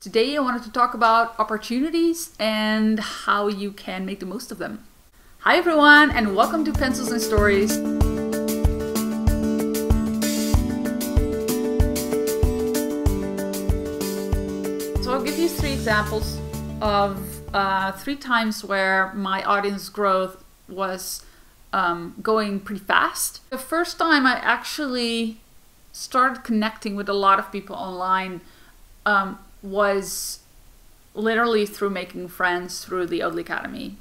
Today I wanted to talk about opportunities and how you can make the most of them. Hi everyone, and welcome to Pencils and Stories. So I'll give you 3 examples of 3 times where my audience growth was going pretty fast. The first time I actually started connecting with a lot of people online was literally through making friends through the Oatly Academy.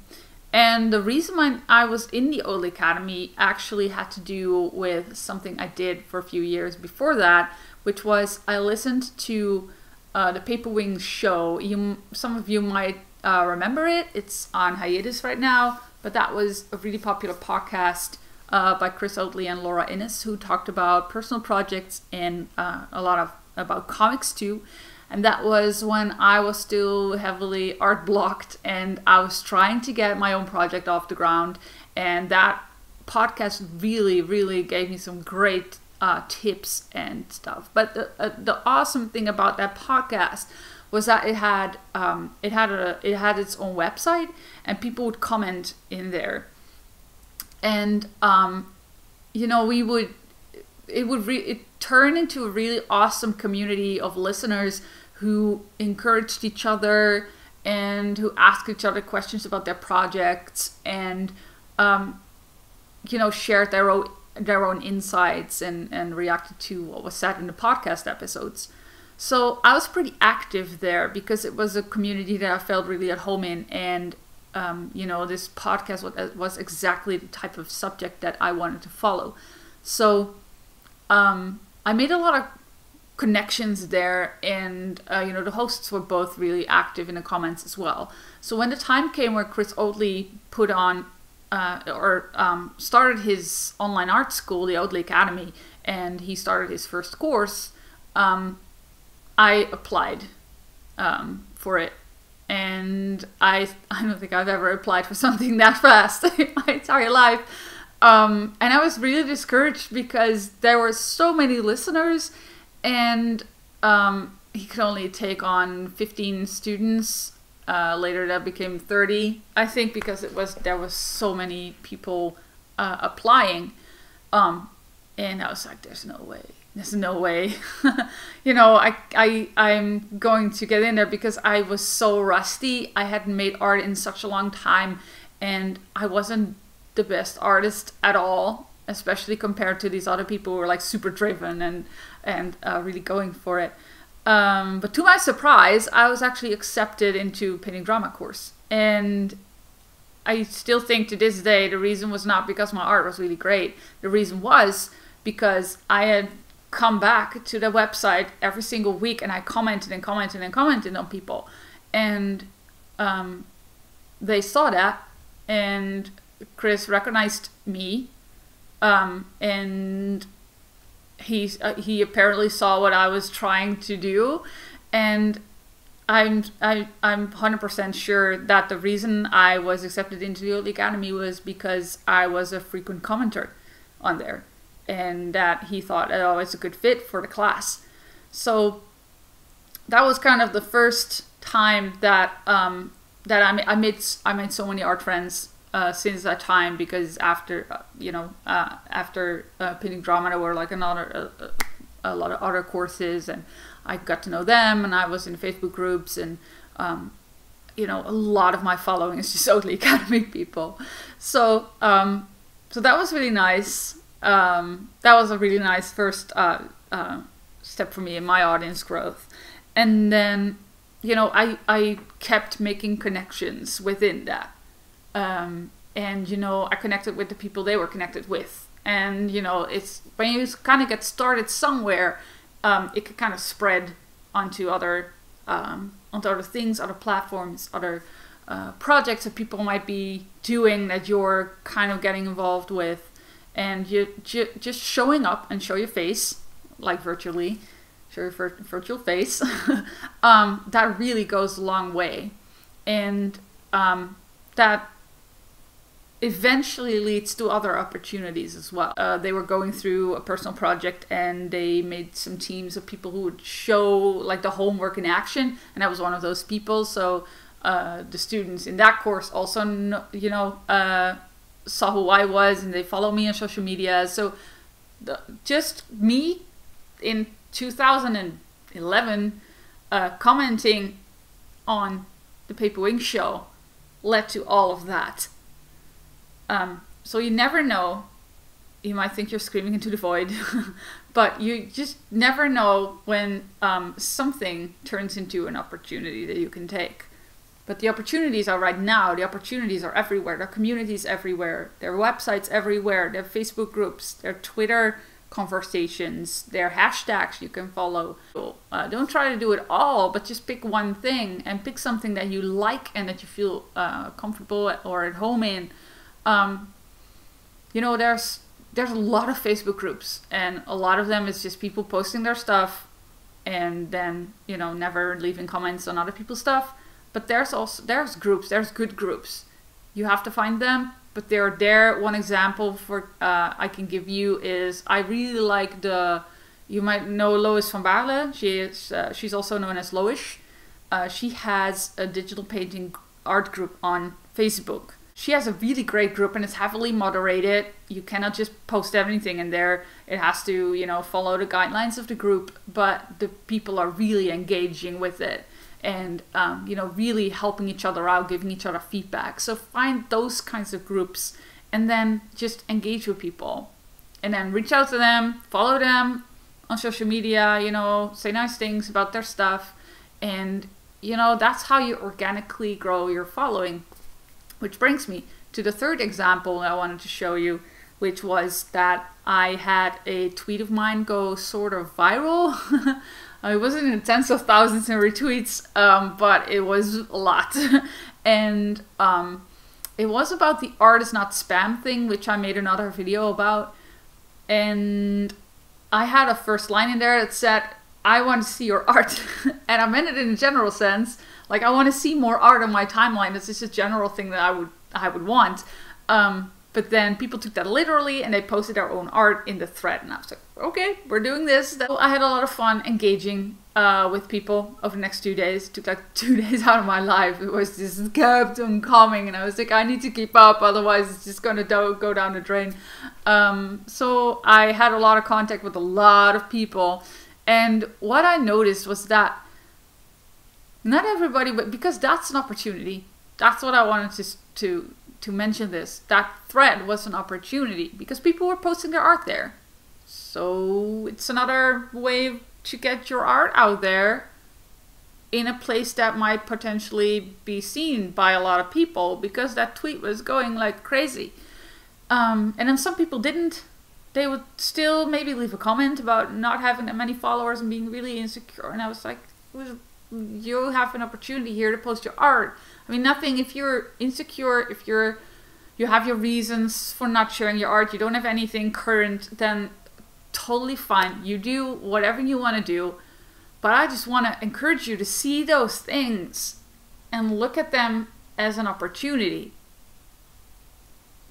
And the reason why I was in the Oatly Academy actually had to do with something I did for a few years before that, which was I listened to the Paper Wings show. Some of you might remember it. It's on hiatus right now, but that was a really popular podcast by Chris Oatly and Laura Innes, who talked about personal projects and a lot about comics too. And that was when I was still heavily art blocked and I was trying to get my own project off the ground. And that podcast really gave me some great tips and stuff. But the awesome thing about that podcast was that it had its own website and people would comment in there. And it turned into a really awesome community of listeners who encouraged each other and who asked each other questions about their projects and shared their own insights and reacted to what was said in the podcast episodes. So I was pretty active there because it was a community that I felt really at home in, and this podcast was exactly the type of subject that I wanted to follow. So I made a lot of connections there, and the hosts were both really active in the comments as well. So when the time came where Chris Oatly put on started his online art school, the Oatly Academy, and he started his first course, I applied for it. And I don't think I've ever applied for something that fast in my entire life. And I was really discouraged because there were so many listeners, and he could only take on 15 students. Later that became 30, I think, because there was so many people applying. And I was like, there's no way. I'm going to get in there because I was so rusty. I hadn't made art in such a long time, and I wasn't the best artist at all, especially compared to these other people who were like super driven and really going for it. But to my surprise, I was actually accepted into painting drama course. And I still think to this day, the reason was not because my art was really great. The reason was because I had come back to the website every single week and I commented on people. And they saw that, and Chris recognized me, and he apparently saw what I was trying to do, and I'm 100% sure that the reason I was accepted into the Oatly Academy was because I was a frequent commenter on there, and that he thought that I was a good fit for the class. So that was kind of the first time that I made so many art friends since that time, because after painting drama there were like a lot of other courses, and I got to know them, and I was in Facebook groups, and a lot of my following is just Oatly Academy people. So that was really nice. That was a really nice first step for me in my audience growth. And then I kept making connections within that. And I connected with the people they were connected with. And it's when you kind of get started somewhere, it can kind of spread onto other things, other platforms, other projects that people might be doing that you're kind of getting involved with. And you just showing up and show your face, like virtually, show your virtual face, that really goes a long way. And that eventually leads to other opportunities as well. They were going through a personal project and they made some teams of people who would show like the homework in action, and I was one of those people. So the students in that course also saw who I was, and they follow me on social media. So just me in 2011 commenting on the Paper Wings show led to all of that. So you never know. You might think you're screaming into the void, but you just never know when something turns into an opportunity that you can take. But the opportunities are right now. The opportunities are everywhere. There are communities everywhere. There are websites everywhere. There are Facebook groups. There are Twitter conversations. There are hashtags you can follow. Don't try to do it all, but just pick one thing and pick something that you like and that you feel comfortable or at home in. There's a lot of Facebook groups, and a lot of them is just people posting their stuff and then, never leaving comments on other people's stuff. But there's groups, there's good groups. You have to find them, but they're there. One example for I can give you is I really like you might know Lois van Baarle. She's also known as Loish. She has a digital painting art group on Facebook. She has a really great group and it's heavily moderated. You cannot just post everything in there. It has to, follow the guidelines of the group, but the people are really engaging with it and, really helping each other out, giving each other feedback. So find those kinds of groups and then just engage with people and then reach out to them, follow them on social media, say nice things about their stuff. And, that's how you organically grow your following. Which brings me to the third example I wanted to show you, which was that I had a tweet of mine go sort of viral. It wasn't in tens of thousands in retweets, but it was a lot. And it was about the art is not spam thing, which I made another video about. And I had a first line in there that said, I want to see your art. And I meant it in a general sense. Like, I want to see more art on my timeline. It's just a general thing that I would want. But then people took that literally and they posted their own art in the thread. And I was like, okay, we're doing this. So I had a lot of fun engaging with people over the next 2 days. It took like 2 days out of my life. It was just kept on coming. And I was like, I need to keep up. Otherwise, it's just going to go down the drain. So I had a lot of contact with a lot of people. And what I noticed was that not everybody, but because that's an opportunity. That's what I wanted to mention this. That thread was an opportunity because people were posting their art there. So it's another way to get your art out there in a place that might potentially be seen by a lot of people because that tweet was going like crazy. And then some people didn't. They would still maybe leave a comment about not having that many followers and being really insecure. And I was like, you have an opportunity here to post your art. I mean, nothing, if you're insecure, if you have your reasons for not sharing your art, you don't have anything current, then totally fine. You do whatever you want to do. But I just want to encourage you to see those things and look at them as an opportunity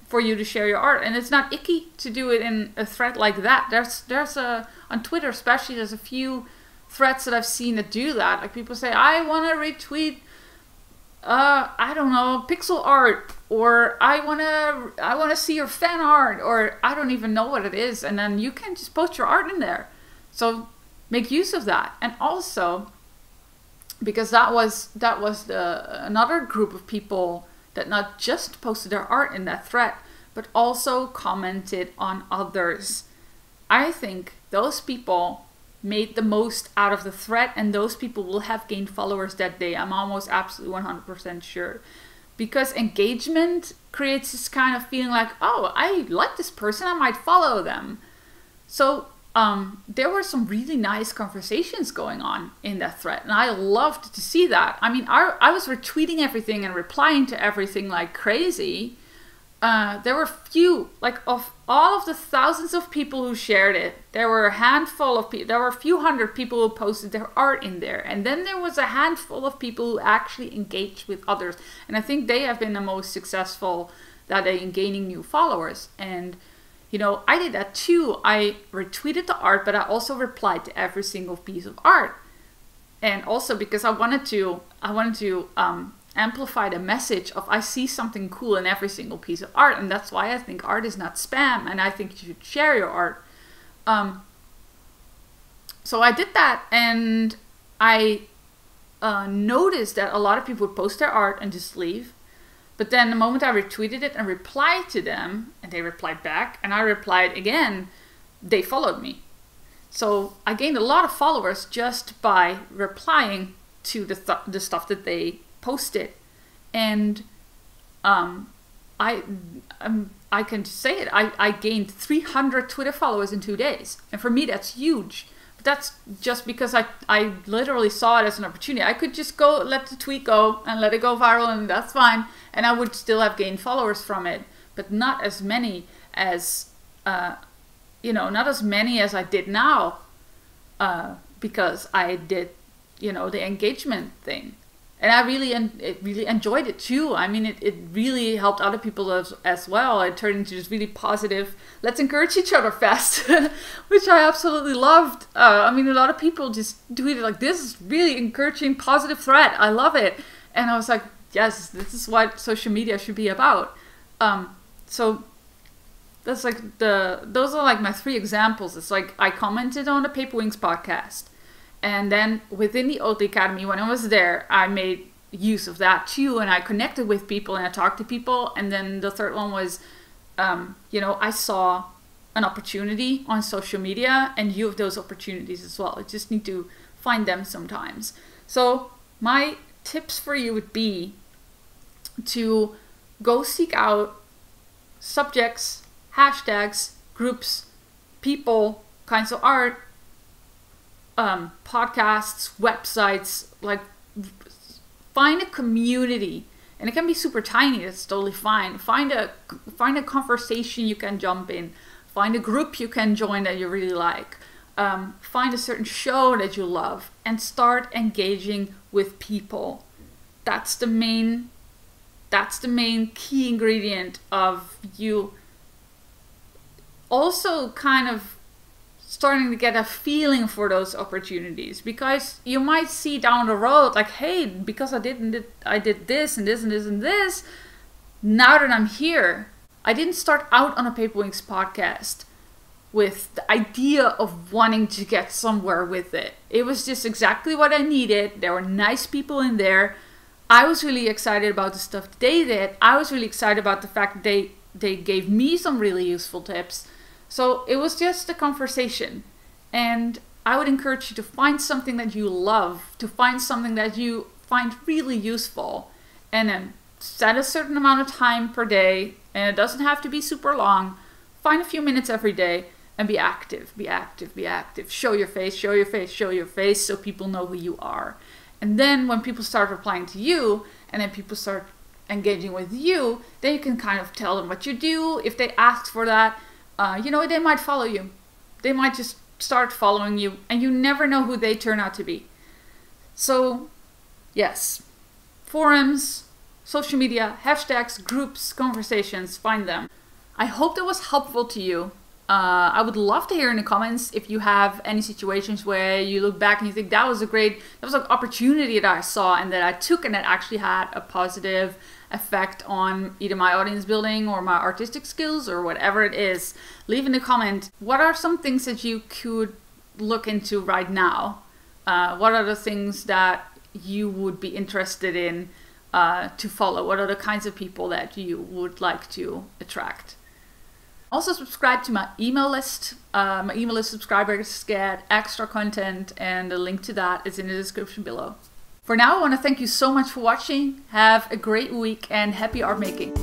for you to share your art. And it's not icky to do it in a thread like that. There's on Twitter especially, there's a few threads that I've seen that do that. Like people say, I want to retweet, I don't know, pixel art, or I want to see your fan art, or I don't even know what it is. And then you can just post your art in there. So make use of that. And also, because that was another group of people that not just posted their art in that thread, but also commented on others. I think those people made the most out of the thread, and those people will have gained followers that day. I'm almost absolutely 100% sure. Because engagement creates this kind of feeling like, oh, I like this person, I might follow them. So there were some really nice conversations going on in that thread, and I loved to see that. I mean, I was retweeting everything and replying to everything like crazy. There were few, like of all of the thousands of people who shared it, there were a handful of people, there were a few hundred people who posted their art in there. And then there was a handful of people who actually engaged with others. And I think they have been the most successful that I'm gaining new followers. And you know, I did that too. I retweeted the art, but I also replied to every single piece of art. And also because I wanted to amplify the message of I see something cool in every single piece of art. And that's why I think art is not spam, and I think you should share your art. So I did that, and I noticed that a lot of people would post their art and just leave. But then the moment I retweeted it and replied to them, and they replied back, and I replied again, they followed me. So I gained a lot of followers just by replying to the stuff that they posted. And I can say it, I gained 300 Twitter followers in 2 days. And for me, that's huge. But that's just because I literally saw it as an opportunity. I could just go let the tweet go and let it go viral, and that's fine. And I would still have gained followers from it, but not as many as, not as many as I did now, because I did, the engagement thing. And I really enjoyed it too. I mean, it really helped other people as well. It turned into this really positive, let's encourage each other fest, which I absolutely loved. I mean, a lot of people just tweeted like, this is really encouraging, positive thread. I love it. And I was like, yes, this is what social media should be about. So that's like those are like my 3 examples. It's like I commented on the Paper Wings podcast. And then within the Oatly Academy, when I was there, I made use of that too. And I connected with people and I talked to people. And then the third one was, I saw an opportunity on social media, and you have those opportunities as well. You just need to find them sometimes. So my tips for you would be to go seek out subjects, hashtags, groups, people, kinds of art, podcasts, websites, like find a community, and it can be super tiny. That's totally fine. Find a conversation you can jump in. Find a group you can join that you really like. Find a certain show that you love and start engaging with people. That's the main key ingredient of you also kind of starting to get a feeling for those opportunities, because you might see down the road like, hey, because I did this and this and this and this, now that I'm here. I didn't start out on a Paper Wings podcast with the idea of wanting to get somewhere with it. It was just exactly what I needed. There were nice people in there. I was really excited about the stuff that they did. I was really excited about the fact that they gave me some really useful tips. So it was just a conversation. And I would encourage you to find something that you love, to find something that you find really useful, and then set a certain amount of time per day. And it doesn't have to be super long. Find a few minutes every day and be active, be active, be active. Show your face, show your face, show your face, so people know who you are. And then when people start replying to you, and then people start engaging with you, then you can kind of tell them what you do. If they ask for that, they might follow you. They might just start following you, and you never know who they turn out to be. So, yes, forums, social media, hashtags, groups, conversations, find them. I hope that was helpful to you. I would love to hear in the comments if you have any situations where you look back and you think that was an opportunity that I saw and that I took and that actually had a positive effect on either my audience building or my artistic skills or whatever it is. Leave in the comment, what are some things that you could look into right now? What are the things that you would be interested in to follow? What are the kinds of people that you would like to attract? Also subscribe to my email list. My email list subscribers get extra content, and the link to that is in the description below. For now, I want to thank you so much for watching. Have a great week and happy art making.